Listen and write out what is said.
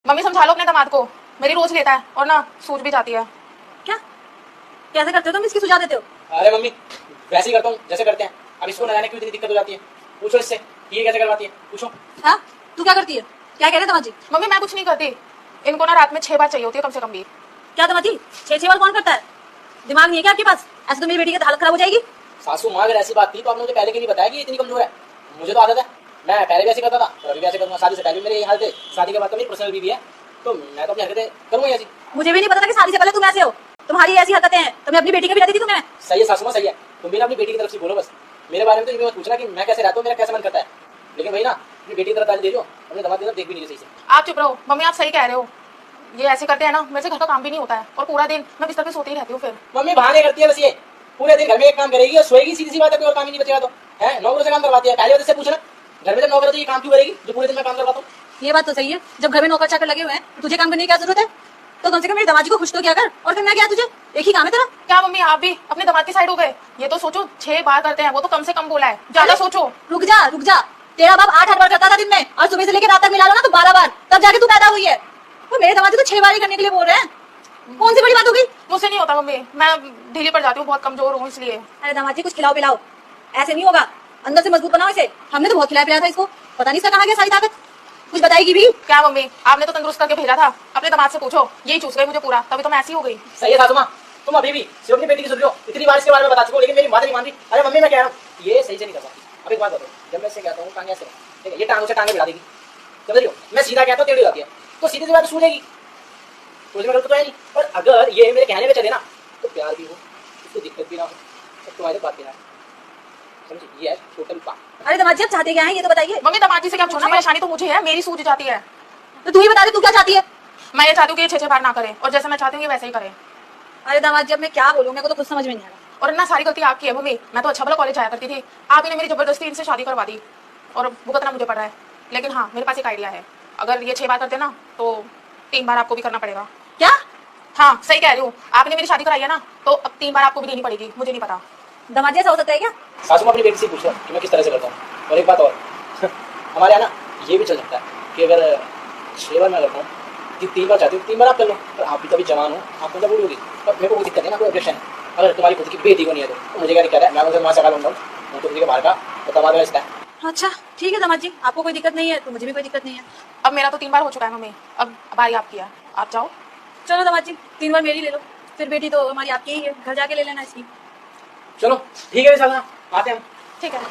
Mummy समझा लो अपने दामाद को, मेरी रोज लेता है और ना सूझ भी जाती है। क्या कैसे करते हो तुम, इसकी सुझाव देते हो? अरे मम्मी वैसे ही करता हूँ जैसे करते हैं। अब इसको न जाने क्यों इतनी दिक्कत हो जाती है, पूछो इससे ये कैसे करवाती है, पूछो। हाँ तू क्या करती है, क्या कह रहे दामाद जी? मम्मी मैं कुछ नहीं करती, इनको ना रात में 6 बार चाहिए होती है कम से कम भी। क्या दामाद जी 6 बार कौन करता है? दिमाग नहीं है क्या आपके पास? ऐसे तो मेरी बेटी की हालत खराब हो जाएगी। सासू माँ अगर ऐसी बात थी तो आपने मुझे पहले क्यों नहीं बताया कि ये इतनी कमजोर है? मुझे तो आदत है, मैं पहले भी ऐसे करता था और अभी भी ऐसे करूँगा। शादी से पहले भी मेरे ये हाल थे, शादी के बाद तो मेरी पर्सनल बीवी है, तो मैं तो अपनी हरकतें करूँगा ऐसी। मुझे भी नहीं पता था कि शादी से पहले तुम ऐसे हो, तुम्हारी ऐसी हरकतें हैं तो मैं अपनी बेटी के भी रहती थी तुम्हें। सही है सासू माँ सही है, तुम भी ना अपनी बेटी की तरफ से बोलो बस। मेरे बारे में तो ये भी मत पूछना कि मैं कैसे रहता हूँ, मेरा कैसे मन करता है, लेकिन भाई ना अपनी बेटी की तरफ गाली दे रही हो, अपने दामाद की तरफ देख भी नहीं सही से। आप चुप रहो मम्मी, आप सही कह रहे हो, ये ऐसे करते हैं ना मेरे से घर का काम भी नहीं होता है और पूरा दिन मैं बिस्तर पे सोती ही रहती हूँ। फिर मम्मी बहाने करती है बस, ये पूरे दिन घर में एक काम करेगी और सोएगी, सीधी सी बात है, कोई और काम ही नहीं बचेगा तो है। नौकरों से काम करवाती है, पहले वजह से पूछना घर में जब नौकर है तो ये काम क्यों करेगी जो पूरे दिन मैं काम करवाता हूँ। ये बात तो सही है, जब घर में नौकर चाकर लगे हुए हैं तो तुझे काम करने की क्या जरूरत है? तो कम से कम मेरी दामाद जी को खुश तो किया कर, और फिर मैं क्या, तुझे एक ही काम है तेरा। क्या मम्मी आप भी अपने दामाद की साइड हो गए? ये तो सोचो 6 बार करते हैं, वो तो कम से कम बोला है, ज्यादा सोचो। रुक जा, तेरा बाप 8 बार करता था दिन में, और सुबह से लेकर रात तक मिला लो ना तो 12 बार, तब जाके तू पैदा हुई है। तो मेरे दामाद जी तो 6 बार ही करने के लिए बोल रहे हैं, कौन सी बड़ी बात होगी? मुझसे नहीं होता मम्मी, मैं ढीली पड़ जाती हूँ, बहुत कमजोर हूँ इसलिए। अरे दामाद जी कुछ खिलाओ पिलाओ, ऐसे नहीं होगा, अंदर से मजबूत बनाओ इसे। हमने तो बहुत खिलाया पिलाया था इसको, पता नहीं इसका कहाँ गया सारी ताकत, कुछ बताएगी भी? क्या मम्मी आपने तो तंदुरुस्त करके भेजा था, अपने दामाद से पूछो, यही चूस गई मुझे पूरा, तभी तो मैं ऐसी हो गई। सही है सासू माँ, तुम अभी भी सिर्फ अपनी बेटी की सुन रही हो, इतनी बार इसके बारे में बता चुको लेकिन मेरी बात नहीं मान रही। अरे मम्मी मैं कह रहा हूँ ये सही से नहीं कर सकती। अब एक बात बताओ, जब मैं इससे कहता हूँ टांगे ऐसे ठीक है, ये टांगों से टांगे भिड़ा देगी, समझ रही हो? मैं सीधा कहता हूँ टेढ़ी हो जाती है, तो सीधी सी बात सूझेगी, सोचने में गलत तो है नहीं। और अगर ये मेरे कहने में चले ना तो प्यार भी हो, इसको दिक्कत भी ना हो, तो तुम्हारी बात भी ना, समझी? ये है टोटल बात। अरे दामाद जी आप चाहते क्या है ये तो बताइए। मम्मी दामाद जी से क्या पूछना, परेशानी तो मुझे है, मेरी सूझ जाती है। तो तू ही बता दे तू क्या चाहती है। मैं ये चाहती हूँ कि ये 6 बार ना करे, और जैसे मैं चाहती हूँ ये वैसे ही करे। अरे दामाद जी अब मैं क्या बोलूं, मेरे को तो कुछ समझ में नहीं आ रहा। और ना सारी गलती आपकी है मम्मी, मैं तो अच्छा भला कॉलेज जाया करती थी, आप ही ने मेरी जबरदस्ती इनसे शादी करवा दी और भुगतना मुझे पड़ रहा है। लेकिन हाँ मेरे पास एक आइडिया है, अगर ये 6 बार करते ना तो 3 बार आपको भी करना पड़ेगा। क्या? हाँ सही कह रही हूँ, आपने मेरी शादी कराई है ना तो अब 3 बार आपको भी देनी पड़ेगी, मुझे नहीं पता। दामाद जी ऐसा हो सकता है क्या? सासू माँ अपनी बेटी से पूछो कि मैं किस तरह से करता हूँ। और एक बात और हमारे यहाँ ना ये भी चल सकता है कि अगर 6 बार मैं करता हूँ, 3 बार चाहती हूँ 3 बार आप कर लो, पर आप भी तभी जवान हो, आपको जब बूढ़ी होगी पर मेरे को कोई दिक्कत है ना, कोई ऑब्जेक्शन है। अगर तुम्हारी खुद की बेटी को नहीं है तो मुझे क्या दिक्कत है, मैं उनसे वहाँ सका लूँगा, उनको किसी के बाहर का तो तमाशा रिश्ता है। अच्छा ठीक है दामाद जी, आपको कोई दिक्कत नहीं है तो मुझे भी कोई दिक्कत नहीं है। अब मेरा तो 3 बार हो चुका है मम्मी, अब बारी आपकी है, आप जाओ। चलो दामाद जी 3 बार मेरी ले लो, फिर बेटी तो हमारी आपकी ही है, घर जाके ले लेना इसकी। चलो ठीक है सासू माँ, आते हैं हम। ठीक है।